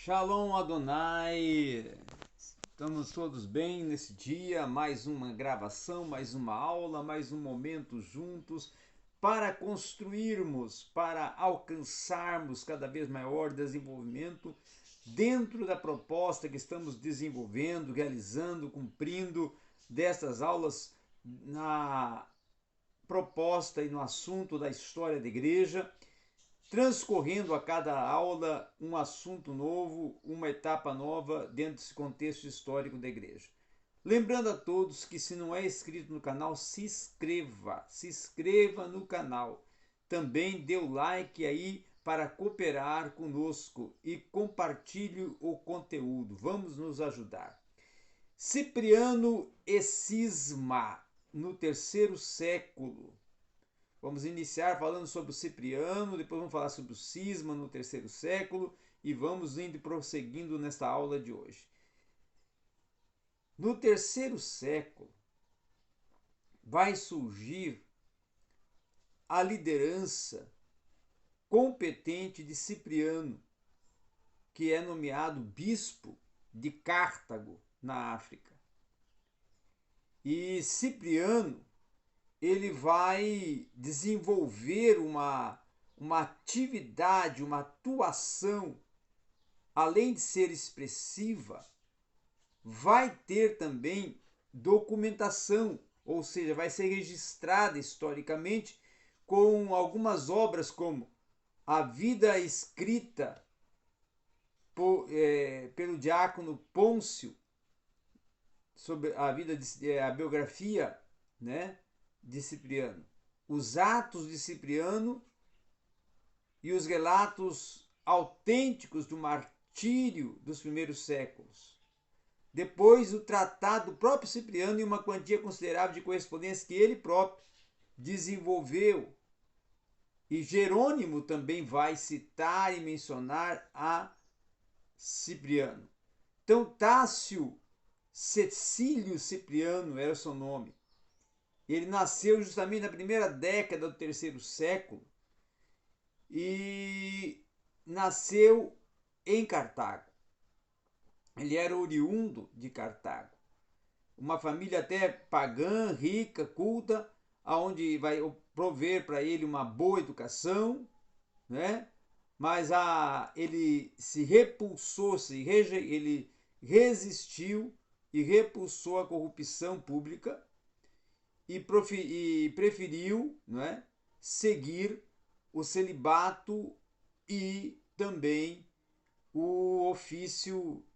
Shalom Adonai! Estamos todos bem nesse dia, mais uma gravação, mais uma aula, mais um momento juntos para construirmos, para alcançarmos cada vez maior desenvolvimento dentro da proposta que estamos desenvolvendo, realizando, cumprindo dessas aulas na proposta e no assunto da história da igreja, transcorrendo a cada aula um assunto novo, uma etapa nova dentro desse contexto histórico da igreja. Lembrando a todos que se não é inscrito no canal, se inscreva no canal. Também dê o like aí para cooperar conosco e compartilhe o conteúdo. Vamos nos ajudar. Cipriano e Cisma, no terceiro século. Vamos iniciar falando sobre o Cipriano, depois vamos falar sobre o Cisma no terceiro século e vamos indo prosseguindo nesta aula de hoje. No terceiro século vai surgir a liderança competente de Cipriano, que é nomeado bispo de Cartago, na África. E Cipriano ele vai desenvolver uma atividade, uma atuação, além de ser expressiva, vai ter também documentação, ou seja, vai ser registrada historicamente com algumas obras como a vida escrita pelo diácono Pôncio, sobre a vida, a biografia, né, de Cipriano, os Atos de Cipriano e os relatos autênticos do martírio dos primeiros séculos. Depois, o tratado do próprio Cipriano e uma quantia considerável de correspondência que ele próprio desenvolveu. E Jerônimo também vai citar e mencionar a Cipriano. Então, Tácio Cecílio Cipriano era o seu nome. Ele nasceu justamente na primeira década do terceiro século e nasceu em Cartago. Ele era oriundo de Cartago. Uma família até pagã, rica, culta, aonde vai prover para ele uma boa educação, né? Mas ele se repulsou, ele resistiu e repulsou a corrupção pública e preferiu, não é, seguir o celibato e também o ofício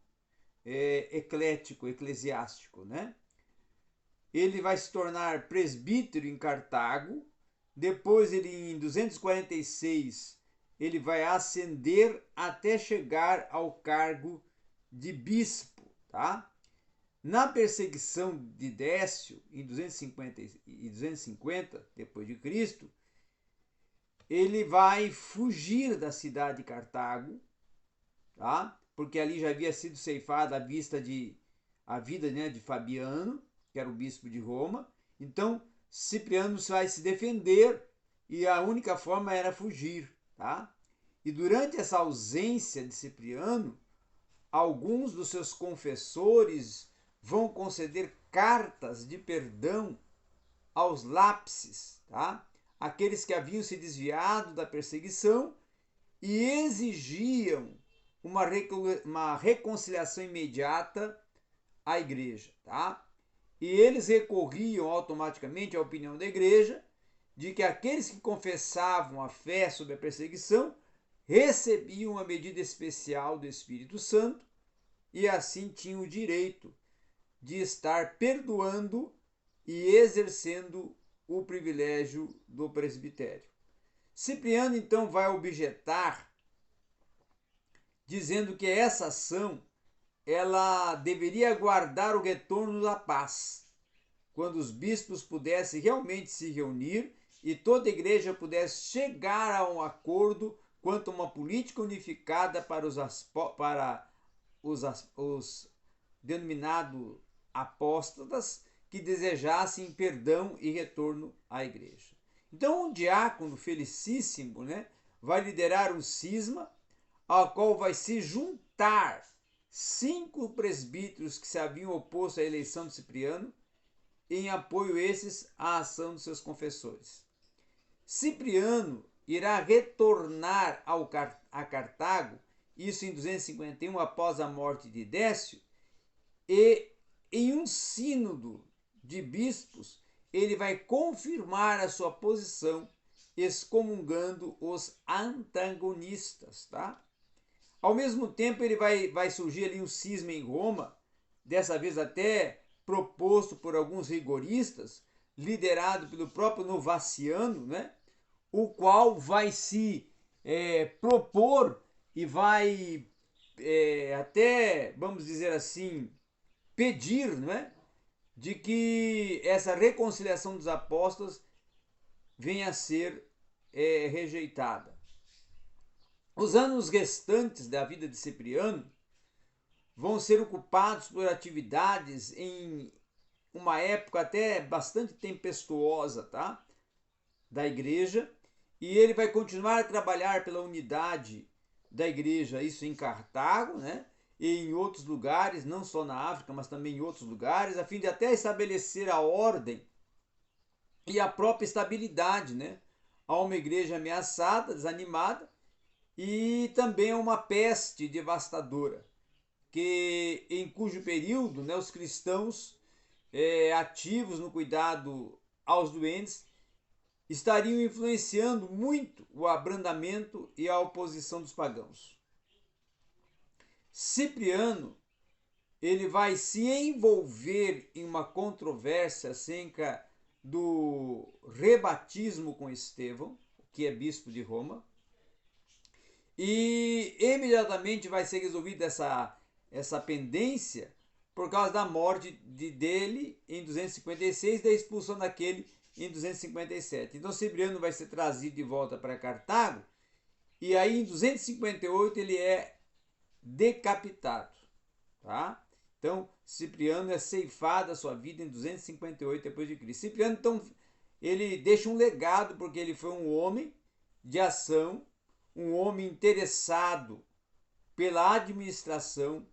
eclesiástico, né? Ele vai se tornar presbítero em Cartago. Depois, em 246, ele vai ascender até chegar ao cargo de bispo, tá? Na perseguição de Décio, em 250 depois de Cristo, ele vai fugir da cidade de Cartago, tá? Porque ali já havia sido ceifada a vida, né, de Fabiano, que era o bispo de Roma. Então, Cipriano vai se defender e a única forma era fugir, tá? E durante essa ausência de Cipriano, alguns dos seus confessores vão conceder cartas de perdão aos lápses, tá? Aqueles que haviam se desviado da perseguição e exigiam uma reconciliação imediata à igreja, tá? E eles recorriam automaticamente à opinião da igreja de que aqueles que confessavam a fé sobre a perseguição recebiam uma medida especial do Espírito Santo e assim tinham o direito de estar perdoando e exercendo o privilégio do presbitério. Cipriano então vai objetar, dizendo que essa ação ela deveria aguardar o retorno da paz, quando os bispos pudessem realmente se reunir e toda a igreja pudesse chegar a um acordo quanto a uma política unificada para os denominados apóstatas que desejassem perdão e retorno à igreja. Então, um diácono felicíssimo, né, vai liderar um cisma, ao qual vai se juntar 5 presbíteros que se haviam oposto à eleição de Cipriano, em apoio esses à ação dos seus confessores. Cipriano irá retornar a Cartago, isso em 251 após a morte de Décio, e em um sínodo de bispos ele vai confirmar a sua posição, excomungando os antagonistas, tá? Ao mesmo tempo ele vai surgir ali um cisma em Roma, dessa vez até proposto por alguns rigoristas, liderado pelo próprio Novaciano, né? O qual vai se propor e vai até, vamos dizer assim, pedir, né, de que essa reconciliação dos apóstolos venha a ser rejeitada. Os anos restantes da vida de Cipriano vão ser ocupados por atividades em uma época até bastante tempestuosa, tá? Da igreja, e ele vai continuar a trabalhar pela unidade da igreja, isso em Cartago, né? E em outros lugares, não só na África, mas também em outros lugares, a fim de até estabelecer a ordem e a própria estabilidade, né? Há uma igreja ameaçada, desanimada, e também uma peste devastadora, em cujo período, né, os cristãos ativos no cuidado aos doentes estariam influenciando muito o abrandamento e a oposição dos pagãos. Cipriano ele vai se envolver em uma controvérsia acerca do rebatismo com Estevão, que é bispo de Roma, e imediatamente vai ser resolvida essa pendência por causa da morte dele em 256 e da expulsão daquele em 257. Então Cipriano vai ser trazido de volta para Cartago e aí em 258 ele é decapitado, tá? Então Cipriano é ceifado a sua vida em 258 depois de Cristo. Cipriano então ele deixa um legado porque ele foi um homem de ação, um homem interessado pela administração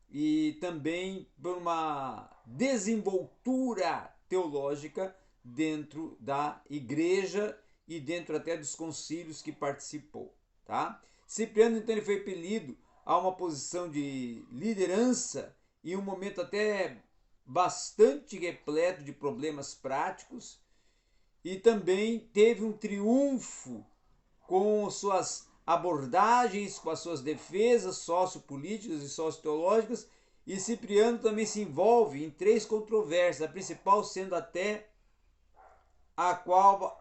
e também por uma desenvoltura teológica dentro da igreja e dentro até dos concílios que participou, tá? Cipriano então ele foi impelido a uma posição de liderança em um momento até bastante repleto de problemas práticos e também teve um triunfo com suas abordagens, com as suas defesas sociopolíticas e socioteológicas, e Cipriano também se envolve em 3 controvérsias, a principal sendo até a qual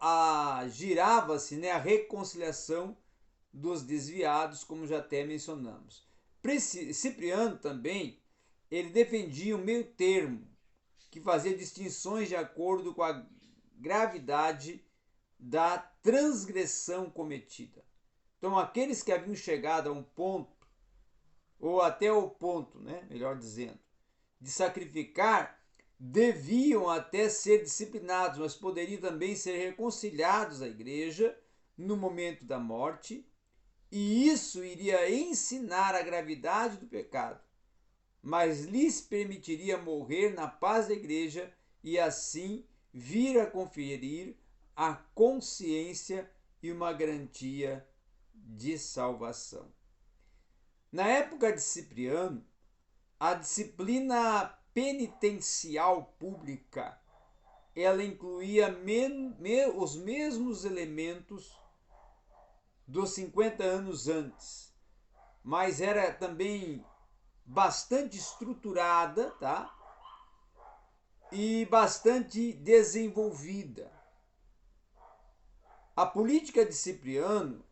girava-se, né, a reconciliação dos desviados, como já até mencionamos. Cipriano também ele defendia um meio termo, que fazia distinções de acordo com a gravidade da transgressão cometida. Então, aqueles que haviam chegado a um ponto, ou até o ponto, né, melhor dizendo, de sacrificar, deviam até ser disciplinados, mas poderiam também ser reconciliados à igreja no momento da morte, e isso iria ensinar a gravidade do pecado, mas lhes permitiria morrer na paz da igreja e assim vir a conferir a consciência e uma garantia de salvação. Na época de Cipriano, a disciplina penitencial pública ela incluía os mesmos elementos dos 50 anos antes, mas era também bastante estruturada, tá? E bastante desenvolvida. A política de Cipriano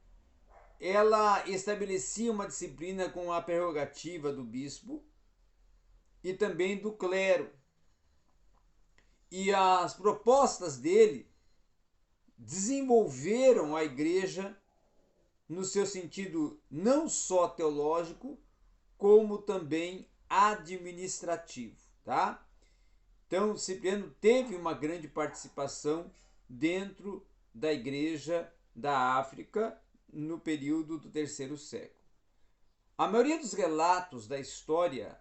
ela estabelecia uma disciplina com a prerrogativa do bispo e também do clero. E as propostas dele desenvolveram a igreja no seu sentido não só teológico, como também administrativo, tá? Então, Cipriano teve uma grande participação dentro da igreja da África no período do 3º século. A maioria dos relatos da história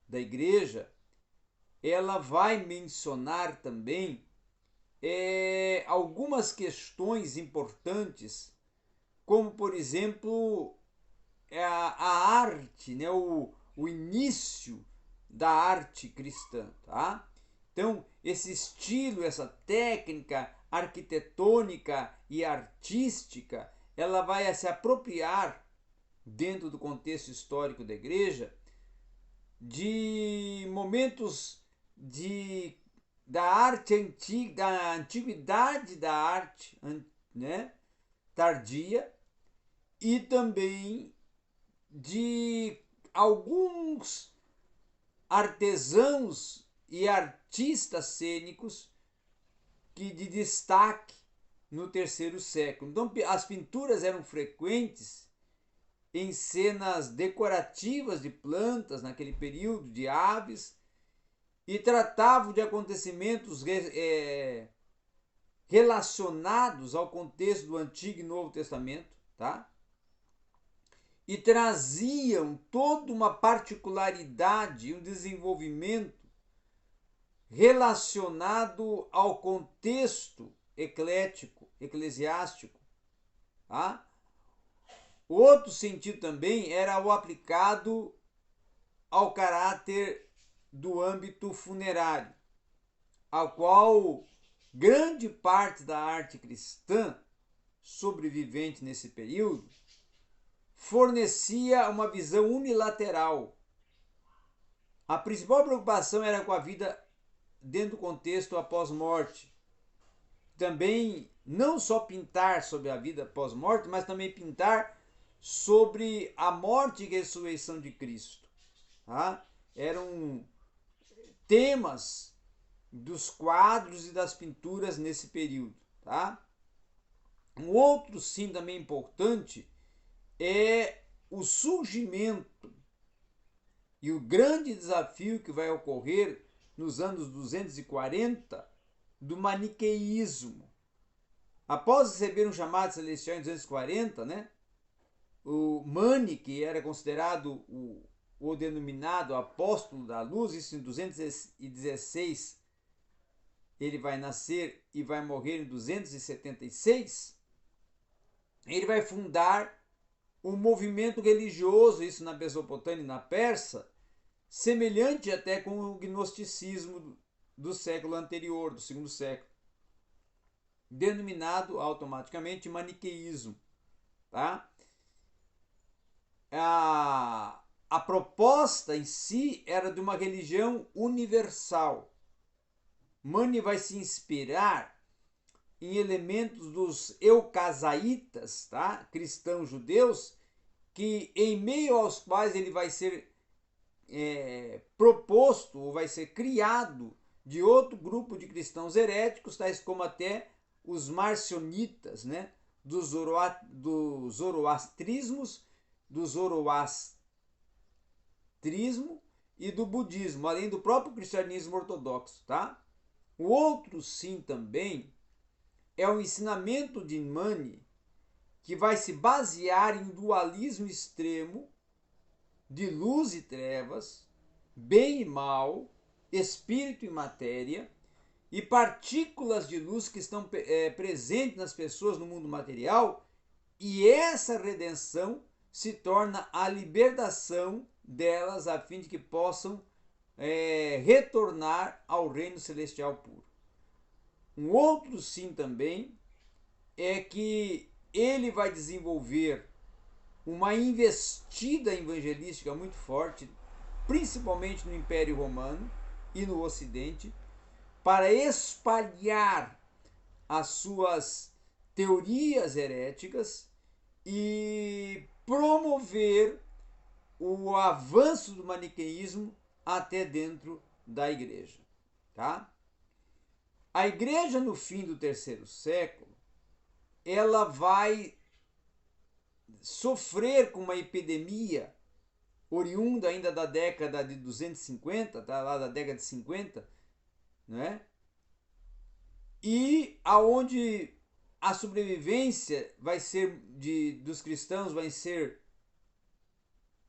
da igreja, ela vai mencionar também algumas questões importantes, como por exemplo a arte, né? O início da arte cristã, tá? Então, esse estilo, essa técnica arquitetônica e artística, ela vai se apropriar dentro do contexto histórico da igreja de momentos de da arte antiga, da antiguidade da arte, né, tardia, e também de alguns artesãos e artistas cênicos que de destaque no terceiro século. Então as pinturas eram frequentes em cenas decorativas de plantas naquele período, de aves, e tratavam de acontecimentos relacionados ao contexto do Antigo e Novo Testamento, tá? E traziam toda uma particularidade, um desenvolvimento relacionado ao contexto eclético, eclesiástico. Tá? O outro sentido também era o aplicado ao caráter do âmbito funerário, ao qual grande parte da arte cristã sobrevivente nesse período fornecia uma visão unilateral. A principal preocupação era com a vida dentro do contexto após-morte. Também não só pintar sobre a vida pós-morte, mas também pintar sobre a morte e ressurreição de Cristo. Tá? Eram temas dos quadros e das pinturas nesse período. Tá? Um outro sim também importante é o surgimento e o grande desafio que vai ocorrer nos anos 240 do maniqueísmo. Após receber um chamado celestial em 240, né, o Mani, que era considerado o denominado apóstolo da luz, isso em 216, ele vai nascer e vai morrer em 276, ele vai fundar um movimento religioso, isso na Mesopotâmia e na Pérsia, semelhante até com o gnosticismo do século anterior, do segundo século, denominado automaticamente maniqueísmo. Tá? A proposta em si era de uma religião universal. Mani vai se inspirar em elementos dos eucasaitas, tá? Cristãos judeus, que em meio aos quais ele vai ser proposto ou vai ser criado de outro grupo de cristãos heréticos, tais como até os marcionitas, né? do zoroastrismo e do budismo, além do próprio cristianismo ortodoxo. Tá? O outro sim também é o ensinamento de Mani, que vai se basear em dualismo extremo de luz e trevas, bem e mal, espírito e matéria, e partículas de luz que estão presentes nas pessoas no mundo material, e essa redenção se torna a libertação delas a fim de que possam retornar ao reino celestial puro. Um outro sim também é que ele vai desenvolver uma investida evangelística muito forte, principalmente no Império Romano e no Ocidente, para espalhar as suas teorias heréticas e promover o avanço do maniqueísmo até dentro da igreja. Tá? A igreja no fim do terceiro século, ela vai sofrer com uma epidemia oriunda ainda da década de 250, tá? Lá da década de 50, né? E aonde a sobrevivência vai ser dos cristãos vai ser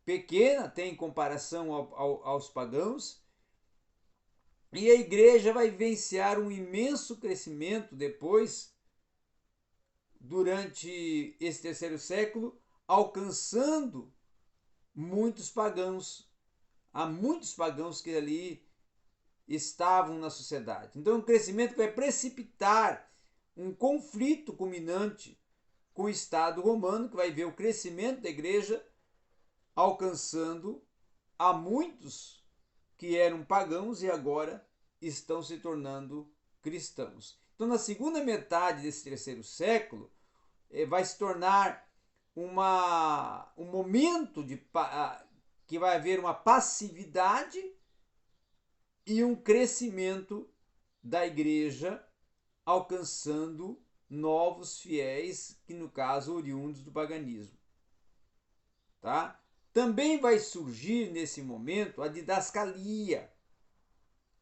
pequena, até em comparação aos pagãos, e a igreja vai vivenciar um imenso crescimento depois, durante esse terceiro século, alcançando muitos pagãos. Há muitos pagãos que ali estavam na sociedade. Então, o crescimento vai precipitar um conflito culminante com o Estado romano, que vai ver o crescimento da igreja alcançando a muitos que eram pagãos e agora estão se tornando cristãos. Então, na segunda metade desse terceiro século, vai se tornar um momento que vai haver uma passividade e um crescimento da igreja, alcançando novos fiéis, que no caso oriundos do paganismo. Tá? Também vai surgir nesse momento a didascalia,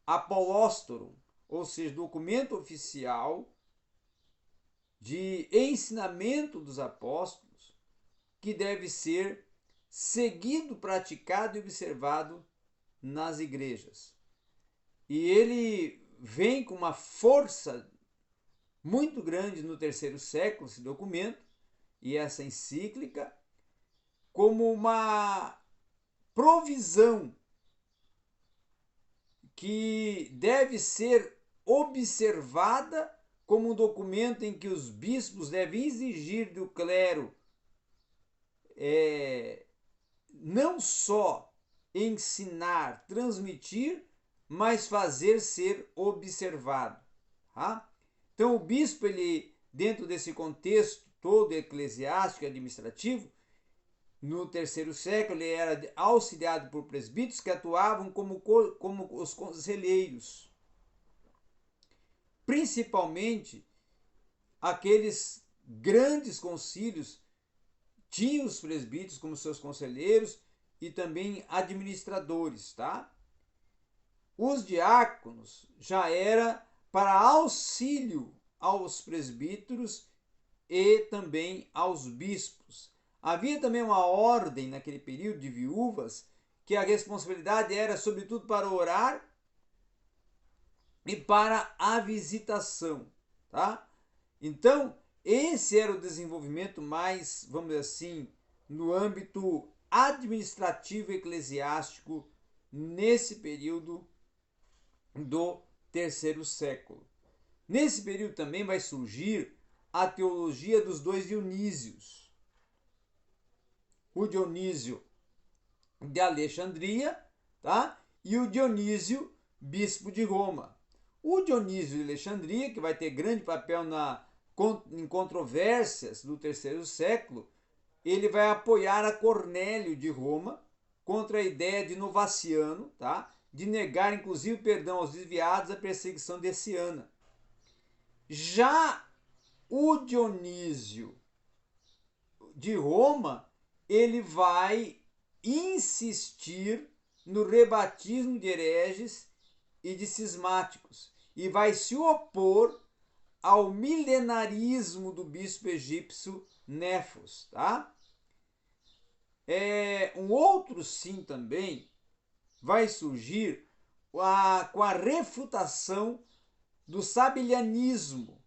apolóstoron, ou seja, documento oficial de ensinamento dos apóstolos, que deve ser seguido, praticado e observado nas igrejas. E ele vem com uma força muito grande no terceiro século, esse documento, e essa encíclica, como uma provisão que deve ser observada como um documento em que os bispos devem exigir do clero não só ensinar, transmitir, mas fazer ser observado. Tá? Então o bispo, ele, dentro desse contexto todo eclesiástico e administrativo, no terceiro século ele era auxiliado por presbíteros que atuavam como os conselheiros, principalmente aqueles grandes concílios tinham os presbíteros como seus conselheiros e também administradores, tá? Os diáconos já era para auxílio aos presbíteros e também aos bispos. Havia também uma ordem naquele período de viúvas que a responsabilidade era sobretudo para orar e para a visitação, tá? Então, esse era o desenvolvimento mais, vamos dizer assim, no âmbito administrativo e eclesiástico nesse período do terceiro século. Nesse período também vai surgir a teologia dos dois Dionísios. O Dionísio de Alexandria, tá? E o Dionísio, bispo de Roma. O Dionísio de Alexandria, que vai ter grande papel em controvérsias do terceiro século, ele vai apoiar a Cornélio de Roma contra a ideia de Novaciano, tá? De negar inclusive perdão aos desviados, a perseguição deciana. Já o Dionísio de Roma, ele vai insistir no rebatismo de hereges e de cismáticos e vai se opor ao milenarismo do bispo egípcio Nefos, tá? Um outro sim também vai surgir com a refutação do sabelianismo,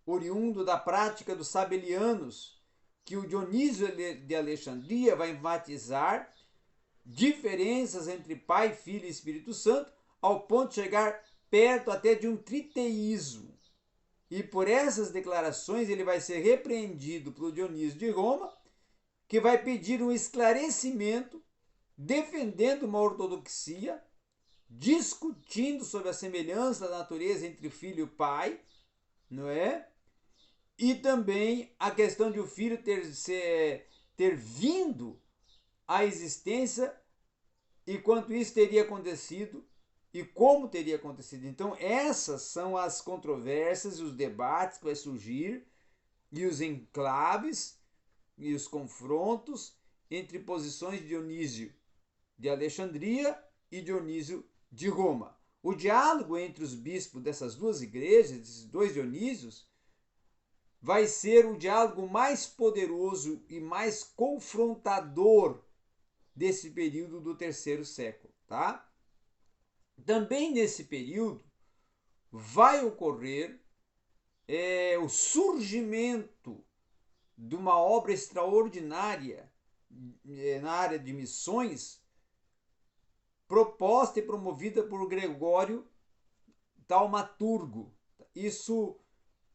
oriundo da prática dos sabelianos, que o Dionísio de Alexandria vai enfatizar diferenças entre Pai, Filho e Espírito Santo, ao ponto de chegar perto até de um triteísmo. E por essas declarações ele vai ser repreendido pelo Dionísio de Roma, que vai pedir um esclarecimento, defendendo uma ortodoxia, discutindo sobre a semelhança da natureza entre filho e pai, não é? E também a questão de o filho ter vindo à existência e quanto isso teria acontecido e como teria acontecido. Então essas são as controvérsias e os debates que vai surgir e os enclaves e os confrontos entre posições de Dionísio de Alexandria e Dionísio de Roma. O diálogo entre os bispos dessas duas igrejas, desses dois Dionísios, vai ser o diálogo mais poderoso e mais confrontador desse período do terceiro século, tá? Também nesse período vai ocorrer o surgimento de uma obra extraordinária na área de missões, proposta e promovida por Gregório Taumaturgo. Isso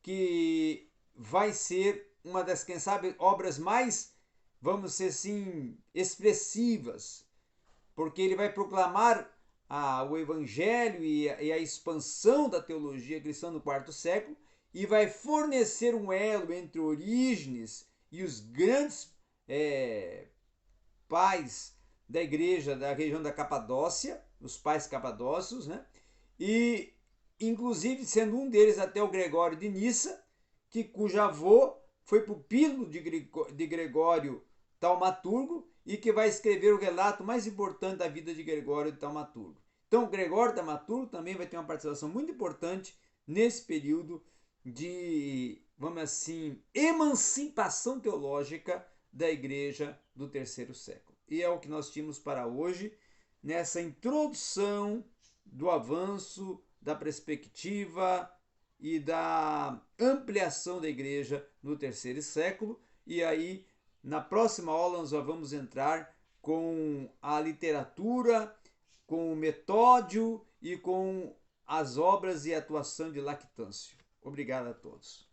que vai ser uma das, quem sabe, obras mais, vamos dizer assim, expressivas, porque ele vai proclamar o Evangelho e a expansão da teologia cristã no quarto século e vai fornecer um elo entre Orígenes e os grandes pais da igreja da região da Capadócia, os pais capadócios, né? E inclusive sendo um deles até o Gregório de Nissa, cujo avô foi pupilo de Gregório Taumaturgo e que vai escrever o relato mais importante da vida de Gregório de Taumaturgo. Então, Gregório Taumaturgo também vai ter uma participação muito importante nesse período de, vamos assim, emancipação teológica da igreja do terceiro século. E é o que nós tínhamos para hoje, nessa introdução do avanço, da perspectiva e da ampliação da igreja no terceiro século. E aí, na próxima aula, nós vamos entrar com a literatura, com o Metódio e com as obras e atuação de Lactâncio. Obrigado a todos.